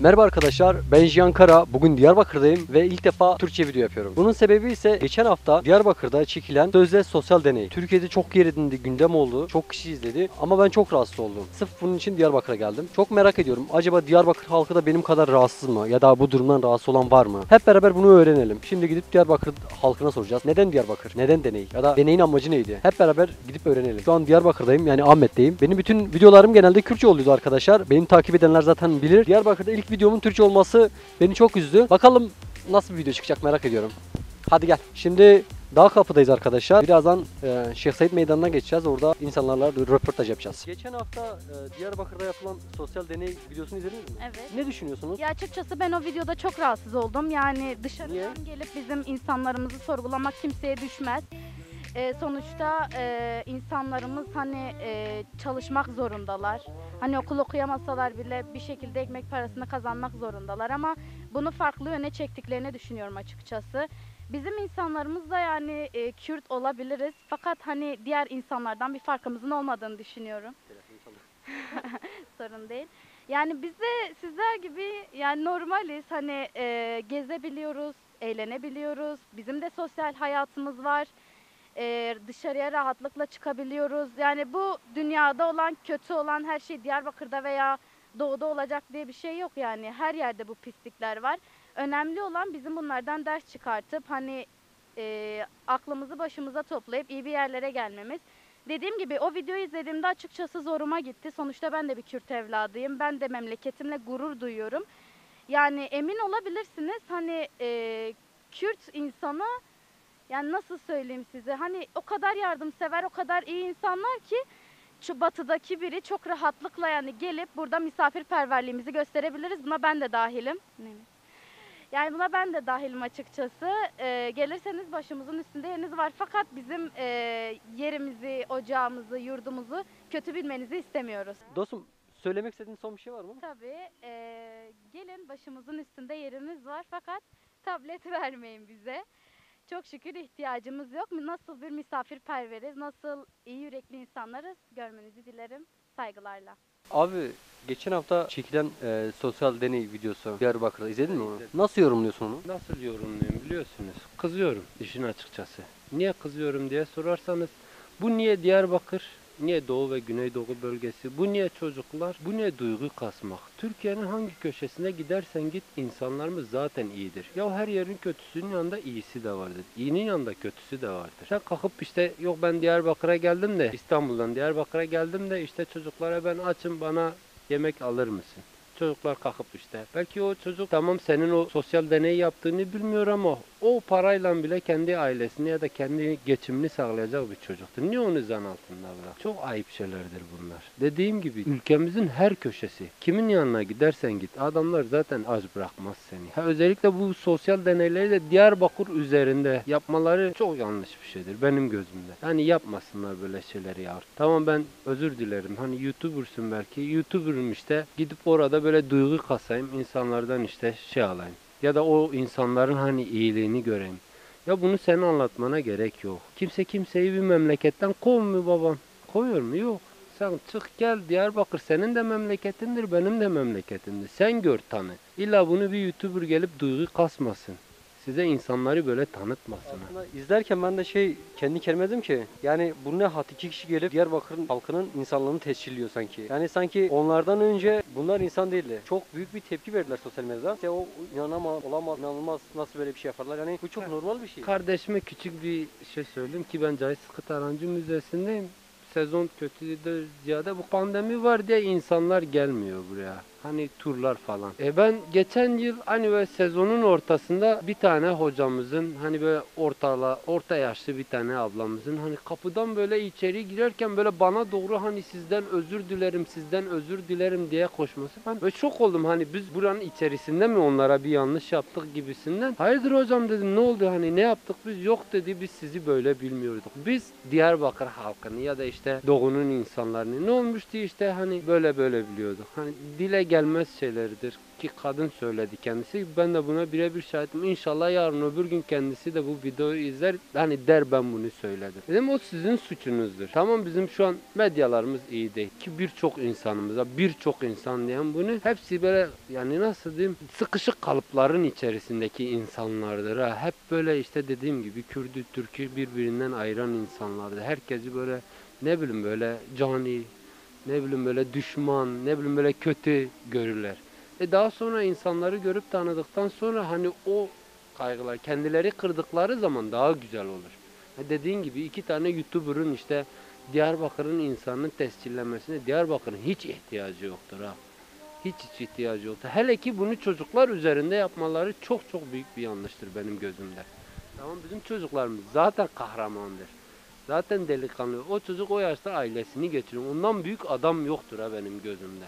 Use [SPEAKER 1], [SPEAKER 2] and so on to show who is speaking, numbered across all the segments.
[SPEAKER 1] Merhaba arkadaşlar, ben Cihan Kara. Bugün Diyarbakır'dayım ve ilk defa Türkçe video yapıyorum. Bunun sebebi ise geçen hafta Diyarbakır'da çekilen sözde sosyal deney. Türkiye'de çok yer edindi, gündem oldu. Çok kişi izledi ama ben çok rahatsız oldum. Sırf bunun için Diyarbakır'a geldim. Çok merak ediyorum. Acaba Diyarbakır halkı da benim kadar rahatsız mı? Ya da bu durumdan rahatsız olan var mı? Hep beraber bunu öğrenelim. Şimdi gidip Diyarbakır halkına soracağız. Neden Diyarbakır? Neden deney? Ya da deneyin amacı neydi? Hep beraber gidip öğrenelim. Şu an Diyarbakır'dayım, yani Ahmet'teyim. Benim bütün videolarım genelde Kürtçe oluyordu arkadaşlar. Beni takip edenler zaten bilir. Diyarbakır'da ilk videomun Türkçe olması beni çok üzdü. Bakalım nasıl bir video çıkacak, merak ediyorum. Hadi gel. Şimdi Dağ Kapı'dayız arkadaşlar. Birazdan Şeyh Said Meydanı'na geçeceğiz. Orada insanlarla röportaj yapacağız. Geçen hafta Diyarbakır'da yapılan sosyal deney videosunu izlediniz mi?
[SPEAKER 2] Evet.
[SPEAKER 1] Ne düşünüyorsunuz?
[SPEAKER 2] Ya açıkçası ben o videoda çok rahatsız oldum. Yani dışarıdan gelip bizim insanlarımızı sorgulamak kimseye düşmez. Sonuçta insanlarımız hani çalışmak zorundalar. Hani okul okuyamasalar bile bir şekilde ekmek parasını kazanmak zorundalar ama bunu farklı yöne çektiklerini düşünüyorum açıkçası. Bizim insanlarımız da yani Kürt olabiliriz fakat hani diğer insanlardan bir farkımızın olmadığını düşünüyorum. Sorun değil. Yani biz de sizler gibi yani normaliz. Hani gezebiliyoruz, eğlenebiliyoruz. Bizim de sosyal hayatımız var. Dışarıya rahatlıkla çıkabiliyoruz. Yani bu dünyada olan, kötü olan her şey Diyarbakır'da veya doğuda olacak diye bir şey yok yani. Her yerde bu pislikler var. Önemli olan bizim bunlardan ders çıkartıp hani aklımızı başımıza toplayıp iyi bir yerlere gelmemiz. Dediğim gibi o videoyu izlediğimde açıkçası zoruma gitti. Sonuçta ben de bir Kürt evladıyım. Ben de memleketimle gurur duyuyorum. Yani emin olabilirsiniz hani Kürt insanı, yani nasıl söyleyeyim size, hani o kadar yardımsever, o kadar iyi insanlar ki şu batıdaki biri çok rahatlıkla yani gelip burada misafirperverliğimizi gösterebiliriz. Buna ben de dahilim. Yani buna ben de dahilim açıkçası. Gelirseniz başımızın üstünde yeriniz var. Fakat bizim yerimizi, ocağımızı, yurdumuzu kötü bilmenizi istemiyoruz.
[SPEAKER 1] Dostum, söylemek istediğin son bir şey var mı?
[SPEAKER 2] Tabii. Gelin, başımızın üstünde yerimiz var. Fakat tablet vermeyin bize. Çok şükür ihtiyacımız yok. Nasıl bir misafirperveriz, nasıl iyi yürekli insanlarız görmenizi dilerim saygılarla.
[SPEAKER 1] Abi, geçen hafta çekilen sosyal deney videosu Diyarbakır'da izledin mi onu? Nasıl yorumluyorsun onu?
[SPEAKER 3] Nasıl yorumluyum biliyorsunuz? Kızıyorum işin açıkçası. Niye kızıyorum diye sorarsanız, bu niye Diyarbakır? Niye Doğu ve Güneydoğu bölgesi? Bu niye çocuklar? Bu niye duygu kasmak? Türkiye'nin hangi köşesine gidersen git insanlarımız zaten iyidir. Ya her yerin kötüsünün yanında iyisi de vardır. İyinin yanında kötüsü de vardır. Sen kalkıp işte yok ben Diyarbakır'a geldim de İstanbul'dan Diyarbakır'a geldim de işte çocuklara ben açım bana yemek alır mısın? Çocuklar kalkıp işte. Belki o çocuk tamam senin o sosyal deney yaptığını bilmiyor ama o parayla bile kendi ailesini ya da kendi geçimini sağlayacak bir çocuktur. Niye onu zan altında bırak? Çok ayıp şeylerdir bunlar. Dediğim gibi ülkemizin her köşesi. Kimin yanına gidersen git. Adamlar zaten aç bırakmaz seni. Özellikle bu sosyal deneyleri de Diyarbakır üzerinde yapmaları çok yanlış bir şeydir benim gözümde. Yani yapmasınlar böyle şeyleri ya. Tamam ben özür dilerim. Hani YouTuber'sın belki. YouTuber'ım işte. Gidip orada böyle duygu kasayım. İnsanlardan işte şey alayım. Ya da o insanların hani iyiliğini göreyim. Ya bunu senin anlatmana gerek yok. Kimse kimseyi bir memleketten kovmuyor babam. Kovuyor mu? Yok. Sen çık gel Diyarbakır senin de memleketindir benim de memleketimdir. Sen gör tanı. İlla bunu bir YouTuber gelip duygu kasmasın. Size insanları böyle tanıtmasın.
[SPEAKER 1] Aslında izlerken ben de kendi kendime dedim ki yani bu ne hat, iki kişi gelip Diyarbakır'ın halkının insanlığını tescilliyor sanki. Yani sanki onlardan önce bunlar insan değildi. Çok büyük bir tepki verdiler sosyal medyada. İşte o inanamaz, olamaz, inanılmaz, nasıl böyle bir şey yaparlar. Yani bu çok normal bir şey.
[SPEAKER 3] Kardeşime küçük bir şey söyleyeyim ki ben Cahit Sıkı Tarancı Müzesi'ndeyim. Sezon kötüydü ziyade bu pandemi var diye insanlar gelmiyor buraya. Hani turlar falan. Ben geçen yıl hani böyle sezonun ortasında bir tane hocamızın hani böyle orta yaşlı bir tane ablamızın hani kapıdan böyle içeri girerken böyle bana doğru hani sizden özür dilerim diye koşması. Ben böyle şok oldum, hani biz buranın içerisinde mi onlara bir yanlış yaptık gibisinden. Hayırdır hocam dedim, ne oldu, hani ne yaptık biz? Yok dedi, biz sizi böyle bilmiyorduk. Biz Diyarbakır halkını ya da işte Doğu'nun insanlarını ne olmuştu işte hani böyle biliyorduk. Hani dile gelmez şeylerdir ki kadın söyledi kendisi. Ben de buna birebir şahidim. İnşallah yarın öbür gün kendisi de bu videoyu izler. Hani der ben bunu söyledim. Dedim o sizin suçunuzdur. Tamam bizim şu an medyalarımız iyi değil ki birçok insanımıza birçok insan diyen bunu hepsi böyle yani nasıl diyeyim sıkışık kalıpların içerisindeki insanlardır ha. Hep böyle işte dediğim gibi Kürdü, Türk'ü birbirinden ayıran insanlardır. Herkesi böyle ne bileyim böyle cani, ne bileyim böyle düşman, ne bileyim böyle kötü görürler. Daha sonra insanları görüp tanıdıktan sonra hani o kaygılar kendileri kırdıkları zaman daha güzel olur. Dediğin gibi 2 tane YouTuber'ın işte Diyarbakır'ın insanını tescillemesine Diyarbakır'ın hiç ihtiyacı yoktur ha. Hiç ihtiyacı yoktur. Hele ki bunu çocuklar üzerinde yapmaları çok çok büyük bir yanlıştır benim gözümde. Tamam bizim çocuklarımız zaten kahramandır. Zaten delikanlı. O çocuk o yaşta ailesini getiriyor. Ondan büyük adam yoktur ha benim gözümde.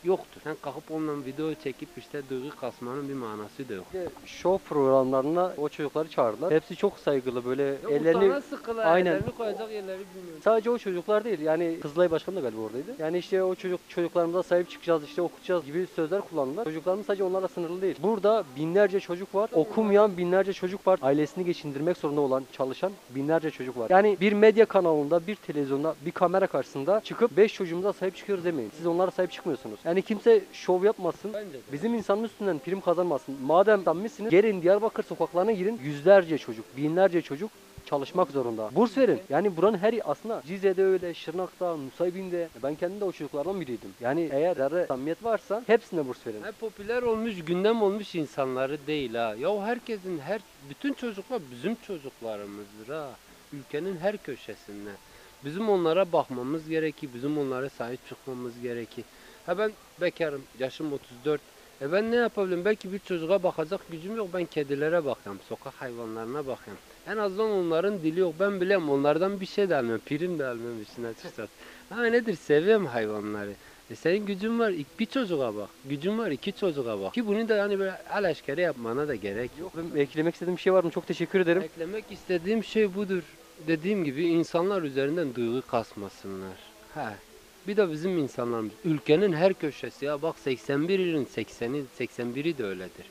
[SPEAKER 3] Yoktur. Sen kalkıp onunla video çekip işte duygu kasmanın bir manası da yok.
[SPEAKER 1] Bir de show programlarına o çocukları çağırdılar. Hepsi çok saygılı böyle
[SPEAKER 3] Ya
[SPEAKER 1] ellerini
[SPEAKER 3] utana sıkıla,
[SPEAKER 1] aynen.
[SPEAKER 3] ellerini koyacak yerleri bilmiyorum.
[SPEAKER 1] Sadece o çocuklar değil yani Kızılay Başkanı da galiba oradaydı. Yani işte o çocuklarımıza sahip çıkacağız işte okutacağız gibi sözler kullandılar. Çocuklarımız sadece onlarla sınırlı değil. Burada binlerce çocuk var. Okumayan binlerce çocuk var. Ailesini geçindirmek zorunda olan çalışan binlerce çocuk var. Yani bir medya kanalında bir televizyonda bir kamera karşısında çıkıp 5 çocuğumuza sahip çıkıyoruz demeyin. Siz onlara sahip çıkmıyorsunuz. Yani kimse şov yapmasın.
[SPEAKER 3] Bence de.
[SPEAKER 1] Bizim insanın üstünden prim kazanmasın. Madem samimsiniz gelin Diyarbakır sokaklarına girin. Yüzlerce çocuk, binlerce çocuk çalışmak zorunda. Burs verin. Yani buranın her aslında Cize'de öyle, Şırnak'ta, Nusaybin'de ben kendim de o çocuklardan biriydim. Yani eğer zerre samimiyet varsa hepsine burs verin.
[SPEAKER 3] Popüler olmuş, gündem olmuş insanları değil ha. Ya herkesin, bütün çocuklar bizim çocuklarımızdır ha. Ülkenin her köşesinde. Bizim onlara bakmamız gerekir, bizim onlara sahip çıkmamız gerekir. Ha ben bekarım, yaşım 34. Ben ne yapabilirim? Belki bir çocuğa bakacak gücüm yok. Ben kedilere bakıyorum, sokak hayvanlarına bakıyorum. En azından onların dili yok. Ben bilem onlardan bir şey de almam, prim de almam işin açıkçası. Ha nedir? Seviyorum hayvanları. Senin gücün var, bir çocuğa bak. Gücün var, 2 çocuğa bak. Ki bunu da yani böyle alaşkere yapmana da gerek yok.
[SPEAKER 1] Ben eklemek istediğim bir şey var mı? Çok teşekkür ederim.
[SPEAKER 3] Eklemek istediğim şey budur. Dediğim gibi insanlar üzerinden duygu kasmasınlar. Bir de bizim insanlarımız ülkenin her köşesi ya bak 81 ilin 80'i 81'i de öyledir.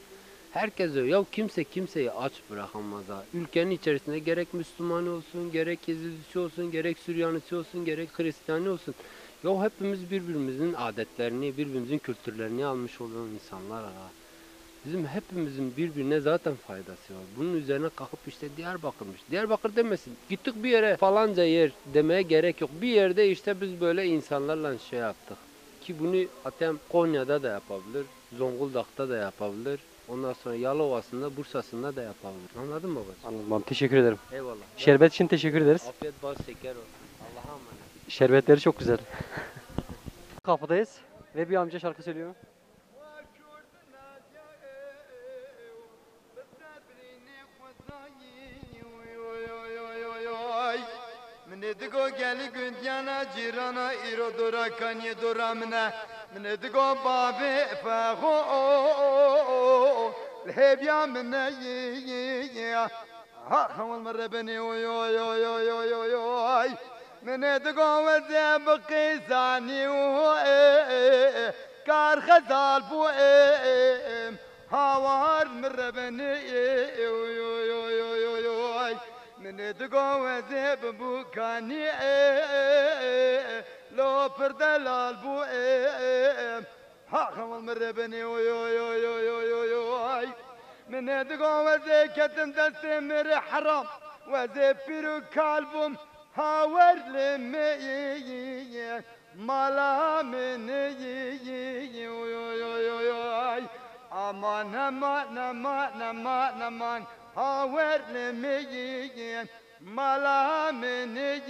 [SPEAKER 3] Herkes öyle. Ya kimse kimseyi aç bırakamaz ha. Ülkenin içerisinde gerek Müslüman olsun, gerek Yezidisi olsun, gerek Süryanisi olsun, gerek Hristiyani olsun. Ya hepimiz birbirimizin adetlerini, birbirimizin kültürlerini almış olan insanlar ha. Bizim hepimizin birbirine zaten faydası var. Bunun üzerine kalkıp işte Diyarbakır'mış. Diyarbakır demesin. Gittik bir yere falanca yer demeye gerek yok. Bir yerde işte biz böyle insanlarla şey yaptık. Ki bunu atem Konya'da da yapabilir. Zonguldak'ta da yapabilir. Ondan sonra Yalova'sında, Bursa'sında da yapabilir. Anladın mı babacığım?
[SPEAKER 1] Anladım abi. Teşekkür ederim.
[SPEAKER 3] Eyvallah.
[SPEAKER 1] Şerbet için teşekkür ederiz.
[SPEAKER 3] Afiyet bal şeker olsun. Allah'a emanet.
[SPEAKER 1] Şerbetleri çok güzel. Kapıdayız ve bir amca şarkı söylüyor.
[SPEAKER 4] من دگو گلی گندیانا جیرانا ایرو دورا کنی دورا منه من دگو بابی فخو الهبیا منه ها حول مره بني وي وي وي وي وي وي وي من دگو وزيب قيساني كار خزال بو هاوار مره بني وي وي وي وي وي من دقو وذيب بوكاني لو بردل البو ها خمال مربني وي وي وي وي وي وي من دقو وذيب كتم دستي مر حرام وذيب بيرو كالبوم هاور لمي مالا مني وي وي وي وي امان امان امان امان امان هاور لمي مالا مني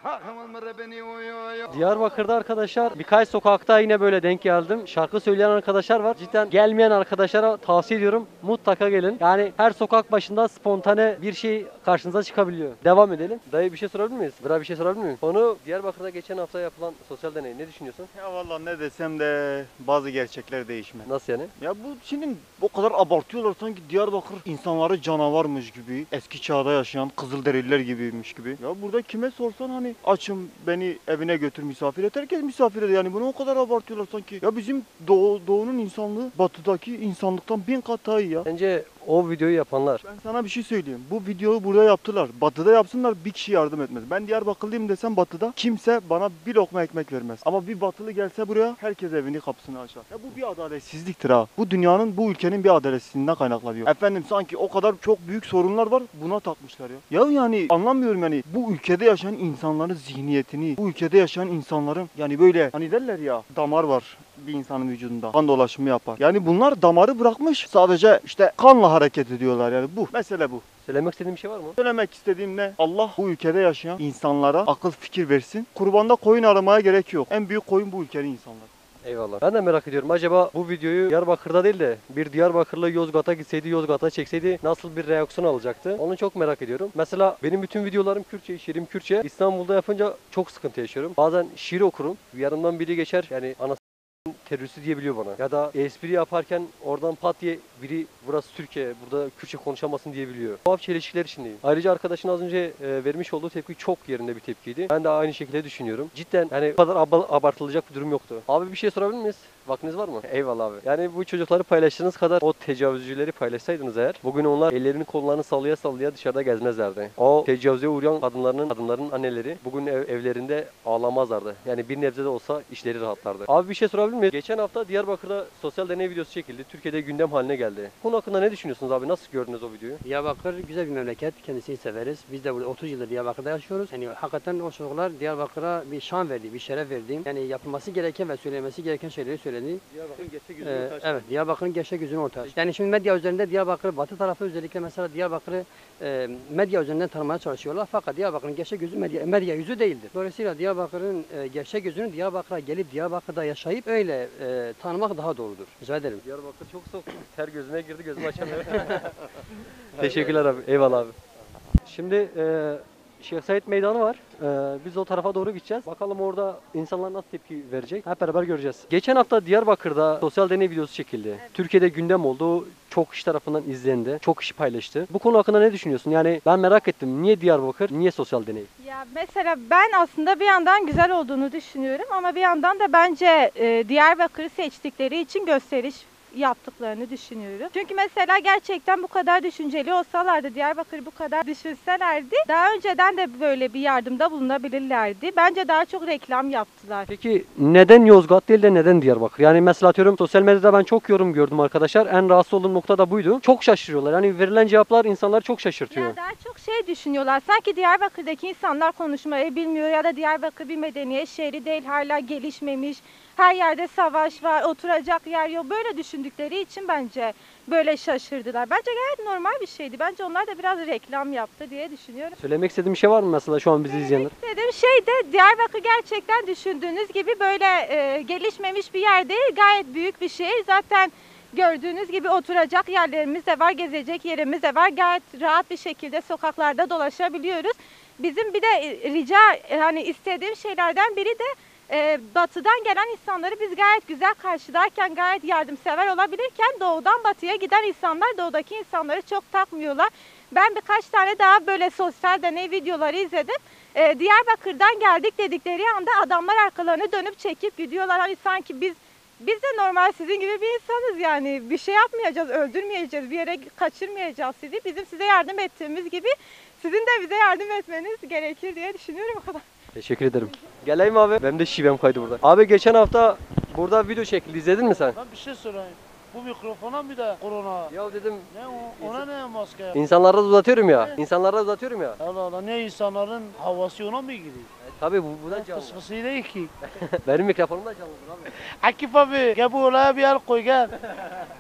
[SPEAKER 4] ها خمال مربني وي وي
[SPEAKER 1] Diyarbakır'da arkadaşlar birkaç sokakta yine böyle denk geldim. Şarkı söyleyen arkadaşlar var. Cidden gelmeyen arkadaşlara tavsiye ediyorum. Mutlaka gelin. Yani her sokak başında spontane bir şey karşınıza çıkabiliyor. Devam edelim. Dayı bir şey sorabilir miyiz? Bırak bir şey sorabilir miyim? Konu Diyarbakır'da geçen hafta yapılan sosyal deney. Ne düşünüyorsun?
[SPEAKER 5] Ya vallahi ne desem de bazı gerçekler değişmez.
[SPEAKER 1] Nasıl yani?
[SPEAKER 5] Ya bu şimdi o kadar abartıyorlar sanki Diyarbakır insanları canavarmış gibi, eski çağda yaşayan Kızılderililer gibiymiş gibi. Ya burada kime sorsan hani açım beni evine götür misafir et. Herkes misafir eder. Yani bunu o kadar abartıyorlar sanki. Ya bizim doğunun insanlığı batıdaki insanlıktan 1000 kat daha iyi ya.
[SPEAKER 1] Bence o videoyu yapanlar.
[SPEAKER 5] Ben sana bir şey söyleyeyim. Bu videoyu burada yaptılar. Batıda yapsınlar, bir kişi yardım etmez. Ben Diyarbakırlıyım desem batıda kimse bana bir lokma ekmek vermez. Ama bir batılı gelse buraya herkes evini kapısını açar. Ya bu bir adaletsizliktir ha. Bu dünyanın, bu ülkenin bir adaletsizliğinden kaynaklanıyor. Efendim sanki o kadar çok büyük sorunlar var, buna takmışlar ya. Ya yani anlamıyorum yani bu ülkede yaşayan insanların zihniyetini, bu ülkede yaşayan insanların yani böyle hani derler ya damar var bir insanın vücudunda. Kan dolaşımı yapar. Yani bunlar damarı bırakmış. Sadece işte kanla hareket ediyorlar yani bu. Mesele bu.
[SPEAKER 1] Söylemek istediğin bir şey var mı?
[SPEAKER 5] Söylemek istediğim ne? Allah bu ülkede yaşayan insanlara akıl fikir versin. Kurbanda koyun aramaya gerek yok. En büyük koyun bu ülkenin insanları.
[SPEAKER 1] Eyvallah. Ben de merak ediyorum. Acaba bu videoyu Diyarbakır'da değil de bir Diyarbakırlı Yozgat'a gitseydi, Yozgat'a çekseydi nasıl bir reaksiyon alacaktı? Onu çok merak ediyorum. Mesela benim bütün videolarım Kürtçe, şiirim Kürtçe. İstanbul'da yapınca çok sıkıntı yaşıyorum. Bazen şiir okurum. Yanımdan biri geçer. Yani anasını teröristi diyebiliyor bana. Ya da espri yaparken oradan pat diye biri burası Türkiye, burada Kürtçe konuşamazsın diyebiliyor. Tuhaf çelişkiler içindeyim. Ayrıca arkadaşın az önce vermiş olduğu tepki çok yerinde bir tepkiydi. Ben de aynı şekilde düşünüyorum. Cidden hani bu kadar abartılacak bir durum yoktu. Abi bir şey sorabilir miyiz? Vaktiniz var mı? Eyvallah abi. Yani bu çocukları paylaştığınız kadar o tecavüzcüleri paylaşsaydınız eğer bugün onlar ellerini kollarını sallaya sallaya dışarıda gezmezlerdi. O tecavüze uğrayan kadınların anneleri bugün evlerinde ağlamazlardı. Yani bir nebze de olsa işleri rahatlardı. Abi bir şey sorabilir miyim? Geçen hafta Diyarbakır'da sosyal deney videosu çekildi. Türkiye'de gündem haline geldi. Konu hakkında ne düşünüyorsunuz abi? Nasıl gördünüz o videoyu?
[SPEAKER 6] Diyarbakır güzel bir memleket. Kendisini severiz. Biz de burada 30 yıldır Diyarbakır'da yaşıyoruz. Yani hakikaten o çocuklar Diyarbakır'a bir şan verdi, bir şeref verdi. Yani yapılması gereken ve söylemesi gereken şeyleri söyledi.
[SPEAKER 1] Diyarbakır'ın gerçek yüzünü
[SPEAKER 6] Evet, Diyarbakır'ın gerçek yüzünü ortaya çıktı. Yani şimdi medya üzerinde Diyarbakır, batı tarafı özellikle mesela Diyarbakır'ı medya üzerinden tanımaya çalışıyorlar. Fakat Diyarbakır'ın gerçek yüzü medya yüzü değildir. Dolayısıyla Diyarbakır'ın gerçek yüzünü Diyarbakır'a gelip Diyarbakır'da yaşayıp öyle tanımak daha doğrudur. Rica ederim.
[SPEAKER 1] Diyarbakır çok soğuk. Ter gözüme girdi, gözümü açamıyorum. Teşekkürler abi. Eyvallah abi. Şimdi Şeyh Said Meydanı var. Biz o tarafa doğru gideceğiz. Bakalım orada insanlar nasıl tepki verecek. Hep beraber göreceğiz. Geçen hafta Diyarbakır'da sosyal deney videosu çekildi. Evet. Türkiye'de gündem oldu. Çok kişi tarafından izlendi. Çok kişi paylaştı. Bu konu hakkında ne düşünüyorsun? Yani ben merak ettim. Niye Diyarbakır? Niye sosyal deney?
[SPEAKER 7] Ya mesela ben aslında bir yandan güzel olduğunu düşünüyorum ama bir yandan da bence Diyarbakır'ı seçtikleri için gösteriş yaptıklarını düşünüyorum. Çünkü mesela gerçekten bu kadar düşünceli olsalardı, Diyarbakır'ı bu kadar düşünselerdi, daha önceden de böyle bir yardımda bulunabilirlerdi. Bence daha çok reklam yaptılar.
[SPEAKER 1] Peki neden Yozgat değil de neden Diyarbakır? Yani mesela atıyorum sosyal medyada ben çok yorum gördüm arkadaşlar. En rahatsız olduğum nokta da buydu. Çok şaşırıyorlar. Yani verilen cevaplar insanları çok şaşırtıyor.
[SPEAKER 7] Ya daha çok şey düşünüyorlar. Sanki Diyarbakır'daki insanlar konuşmayı bilmiyor ya da Diyarbakır bir medeniyet şehri değil, hala gelişmemiş. Her yerde savaş var, oturacak yer yok. Böyle düşündükleri için bence böyle şaşırdılar. Bence gayet normal bir şeydi. Bence onlar da biraz reklam yaptı diye düşünüyorum.
[SPEAKER 1] Söylemek istediğim bir şey var mı mesela şu an bizi izleyenler?
[SPEAKER 7] İstediğim şey de Diyarbakır gerçekten düşündüğünüz gibi böyle gelişmemiş bir yer değil. Gayet büyük bir şehir. Zaten gördüğünüz gibi oturacak yerlerimiz de var, gezecek yerimiz de var. Gayet rahat bir şekilde sokaklarda dolaşabiliyoruz. Bizim bir de hani istediğim şeylerden biri de batıdan gelen insanları biz gayet güzel karşılarken, gayet yardımsever olabilirken doğudan batıya giden insanlar doğudaki insanları çok takmıyorlar. Ben birkaç tane daha böyle sosyal deney videoları izledim. Diyarbakır'dan geldik dedikleri anda adamlar arkalarını dönüp çekip gidiyorlar. Hani sanki biz de normal sizin gibi bir insanız, yani bir şey yapmayacağız, öldürmeyeceğiz, bir yere kaçırmayacağız sizi. Bizim size yardım ettiğimiz gibi sizin de bize yardım etmeniz gerekir diye düşünüyorum, o kadar.
[SPEAKER 1] Teşekkür ederim. Geleyim abi. Benim de şivem kaydı burada. Abi geçen hafta burada video çekildi. İzledin mi sen?
[SPEAKER 8] Ben bir şey sorayım. Bu mikrofona mı da korona?
[SPEAKER 1] Ya dedim
[SPEAKER 8] Ne ona ne maske ya?
[SPEAKER 1] insanlara da uzatıyorum ya. İnsanlara da uzatıyorum ya.
[SPEAKER 8] Allah Allah, ne insanların havası ona mı gidiyor?
[SPEAKER 1] Tabii bu da canlı.
[SPEAKER 8] Fısfısı değil ki.
[SPEAKER 1] Benim mikrofonum da canlıdır abi.
[SPEAKER 8] Akif abi gel bu olaya bir el koy gel.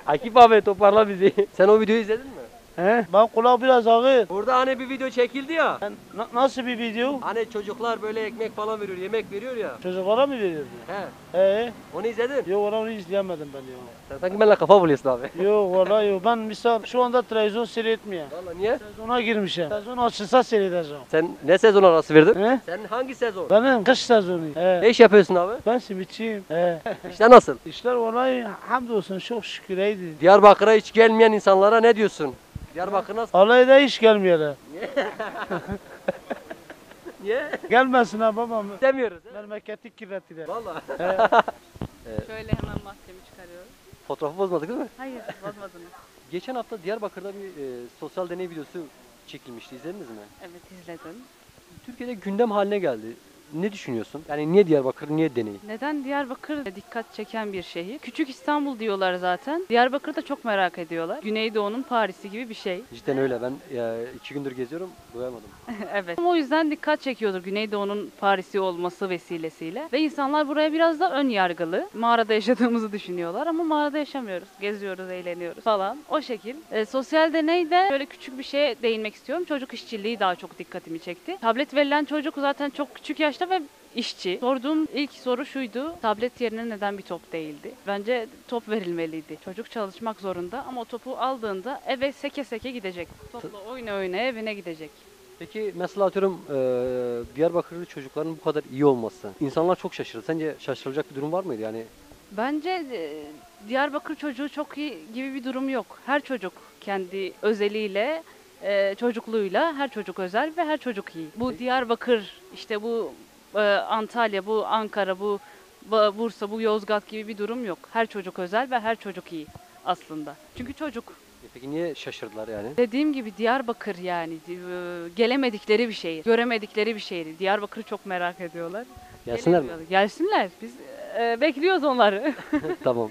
[SPEAKER 1] Akif abi toparla bizi. Sen o videoyu izledin mi?
[SPEAKER 8] He? Ben kulak biraz ağır.
[SPEAKER 1] Burada hani bir video çekildi ya.
[SPEAKER 8] Nasıl bir video?
[SPEAKER 1] Hani çocuklar böyle ekmek falan veriyor, yemek veriyor ya.
[SPEAKER 8] Çocuklara mı veriyordu?
[SPEAKER 1] He. Onu izledin?
[SPEAKER 8] Yok onu izleyemedim ben ya.
[SPEAKER 1] Sen sanki benimle kafa buluyorsun abi.
[SPEAKER 8] Yok vallahi yok. Ben misal şu anda televizyon seyretmiyorum.
[SPEAKER 1] Vallahi niye?
[SPEAKER 8] Sezona girmişim. Sezon açılsa seyredeceğim.
[SPEAKER 1] Sen ne sezon arası verdin?
[SPEAKER 8] He?
[SPEAKER 1] Sen hangi sezon?
[SPEAKER 8] Benim kış sezonu. He.
[SPEAKER 1] Ne iş yapıyorsun abi?
[SPEAKER 8] Ben simitçiyim. He.
[SPEAKER 1] İşte nasıl?
[SPEAKER 8] İşler vallahi hamdolsun çok şükür iyiydi.
[SPEAKER 1] Diyarbakır'a hiç gelmeyen insanlara ne diyorsun? Diyarbakır nasıl?
[SPEAKER 8] Alayda hiç gelmiyorlar.
[SPEAKER 1] Niye?
[SPEAKER 8] Gelmesin ha babam.
[SPEAKER 1] Demiyoruz.
[SPEAKER 8] Memleketi kirlettiler.
[SPEAKER 1] Valla.
[SPEAKER 9] Şöyle hemen maskemi çıkarıyorum.
[SPEAKER 1] Fotoğrafı bozmadık değil mi?
[SPEAKER 9] Hayır, bozmadınız.
[SPEAKER 1] Geçen hafta Diyarbakır'da bir sosyal deney videosu çekilmişti. İzlediniz mi?
[SPEAKER 9] Evet, izledim.
[SPEAKER 1] Türkiye'de gündem haline geldi. Ne düşünüyorsun? Yani niye Diyarbakır, niye deney?
[SPEAKER 9] Neden Diyarbakır dikkat çeken bir şehir? Küçük İstanbul diyorlar zaten. Diyarbakır'ı da çok merak ediyorlar. Güneydoğu'nun Paris'i gibi bir şey.
[SPEAKER 1] Cidden öyle. Ben 2 gündür geziyorum, doyamadım.
[SPEAKER 9] Evet. O yüzden dikkat çekiyordur Güneydoğu'nun Paris'i olması vesilesiyle. Ve insanlar buraya biraz da ön yargılı. Mağarada yaşadığımızı düşünüyorlar ama mağarada yaşamıyoruz. Geziyoruz, eğleniyoruz falan. O şekil. Sosyal deneyde böyle küçük bir şeye değinmek istiyorum. Çocuk işçiliği daha çok dikkatimi çekti. Tablet verilen çocuk zaten çok küçük yaşta ve işçi. Sorduğum ilk soru şuydu. Tablet yerine neden bir top değildi? Bence top verilmeliydi. Çocuk çalışmak zorunda ama o topu aldığında eve seke seke gidecek. Topla oyna oyna evine gidecek.
[SPEAKER 1] Peki mesela atıyorum Diyarbakırlı çocukların bu kadar iyi olması. İnsanlar çok şaşırdı. Sence şaşırılacak bir durum var mıydı? Yani
[SPEAKER 9] Bence Diyarbakır çocuğu çok iyi gibi bir durum yok. Her çocuk kendi özeliyle, çocukluğuyla her çocuk özel ve her çocuk iyi. Bu Diyarbakır, işte bu Antalya, bu Ankara, bu Bursa, bu Yozgat gibi bir durum yok. Her çocuk özel ve her çocuk iyi aslında. Çünkü çocuk.
[SPEAKER 1] peki niye şaşırdılar yani?
[SPEAKER 9] Dediğim gibi Diyarbakır yani gelemedikleri bir şehir, göremedikleri bir şehir. Diyarbakır'ı çok merak ediyorlar.
[SPEAKER 1] Gelsinler mi?
[SPEAKER 9] Gelemiyorlar. Gelsinler. Biz bekliyoruz onları.
[SPEAKER 1] Tamam.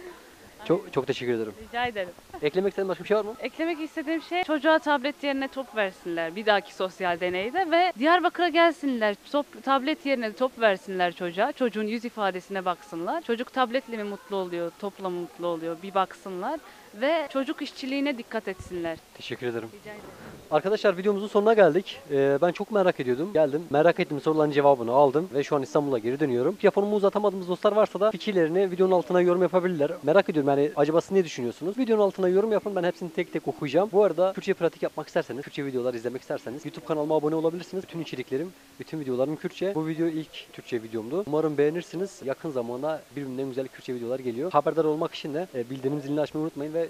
[SPEAKER 1] Çok teşekkür ederim.
[SPEAKER 9] Rica ederim.
[SPEAKER 1] Eklemek istediğin başka bir şey var mı?
[SPEAKER 9] Eklemek istediğim şey çocuğa tablet yerine top versinler bir dahaki sosyal deneyde ve Diyarbakır'a gelsinler. Tablet yerine top versinler çocuğa. Çocuğun yüz ifadesine baksınlar. Çocuk tabletle mi mutlu oluyor, topla mı mutlu oluyor bir baksınlar ve çocuk işçiliğine dikkat etsinler.
[SPEAKER 1] Teşekkür ederim.
[SPEAKER 9] Rica ederim.
[SPEAKER 1] Arkadaşlar videomuzun sonuna geldik. Ben çok merak ediyordum. Geldim. Merak ettiğim soruların cevabını aldım ve şu an İstanbul'a geri dönüyorum. Mikrofonumu uzatamadığımız dostlar varsa da fikirlerini videonun altına yorum yapabilirler. Merak ediyorum yani acaba siz ne düşünüyorsunuz? Videonun altına yorum yapın. Ben hepsini tek tek okuyacağım. Bu arada Türkçe pratik yapmak isterseniz, Türkçe videolar izlemek isterseniz YouTube kanalıma abone olabilirsiniz. Bütün içeriklerim, bütün videolarım Kürtçe. Bu video ilk Türkçe videomdu. Umarım beğenirsiniz. Yakın zamanda birbirinden güzel Kürtçe videolar geliyor. Haberdar olmak için de bildirim zilini açmayı unutmayın ve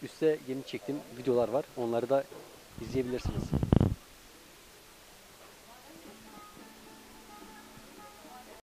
[SPEAKER 1] üstte yeni çektiğim videolar var. Onları da izleyebilirsiniz.